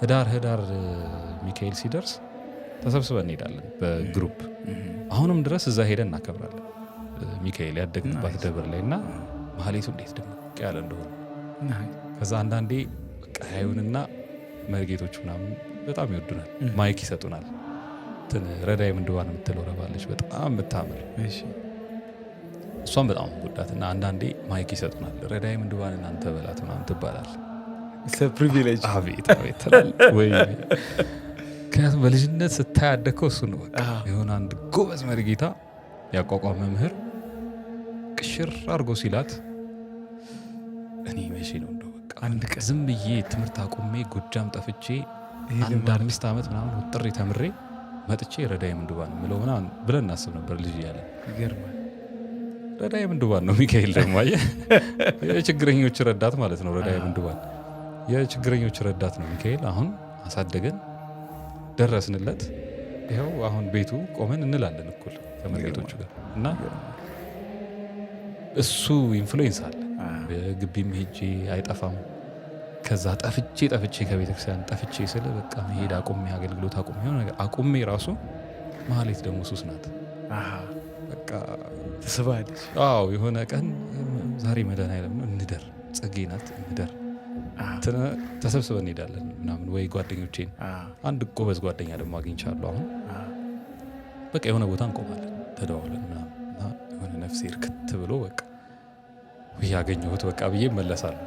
ህዳር ሚካኤል ሲደርስ ተሰብስበን እንሄዳለን በግሩፕ። አሁንም ድረስ እዛ ሄደን እናከብራለን ሚካኤል ያደግንባት ደብር ላይ እና ማህሌቱ እንዴት ደምቅ ያለ እንደሆነ ከዛ አንዳንዴ ቀያዩንና መርጌቶች ምናምን በጣም ይወዱናል። ማይክ ይሰጡናል። ረዳይ ምንድዋን የምትለው ረባለች በጣም የምታምር እሷን በጣም ወዳትና አንዳንዴ ማይክ ይሰጡናል። ረዳይ ምንድዋን እናንተ በላት ምናምን ትባላል። ፕሪቪሌጅ አቤት ወይ ምክንያቱም በልጅነት ስታይ ያደግከው እሱ ነው። በቃ የሆነ አንድ ጎበዝ መርጌታ ያቋቋም መምህር ቅሽር አድርጎ ሲላት እኔ መቼ ነው እንደው በቃ አንድ ቀን ዝም ብዬ ትምህርት አቁሜ ጎጃም ጠፍቼ አንድ 5 ዓመት ምናምን ወጥሬ ተምሬ መጥቼ ረዳይ ምንድባን ምለው ምናምን ብለን እናስብ ነበር ልጅ እያለ። ይገርማል። ረዳይ ምንድባን ነው ሚካኤል ደግሞ አየህ፣ የችግረኞች ረዳት ማለት ነው። ረዳይ ምንድባን የችግረኞች ረዳት ነው ሚካኤል። አሁን አሳደገን ደረስንለት። ይኸው አሁን ቤቱ ቆመን እንላለን እኩል ከመርጌቶቹ ጋር እና እሱ ኢንፍሉዌንስ አለ። ግቢም ሄጄ አይጠፋም። ከዛ ጠፍቼ ከቤተክርስቲያን ጠፍቼ ስለ በቃ መሄድ አቁሜ አገልግሎት አቁሜ የሆነ ነገር አቁሜ ራሱ ማህሌት ደግሞ ሱስ ናት። በቃ ተስባለች። አዎ የሆነ ቀን ዛሬ መድኃኒዓለም ነው እንደር ጽጌ ናት እንደር ተሰብስበን እንሄዳለን ምናምን ወይ ጓደኞቼን አንድ ጎበዝ ጓደኛ ደግሞ አግኝቻለሁ። አሁን በቃ የሆነ ቦታ እንቆማለን ተደዋውለን ምናምን እና የሆነ ነፍሴ እርክት ብሎ በቃ ያገኘሁት በቃ ብዬ እመለሳለሁ።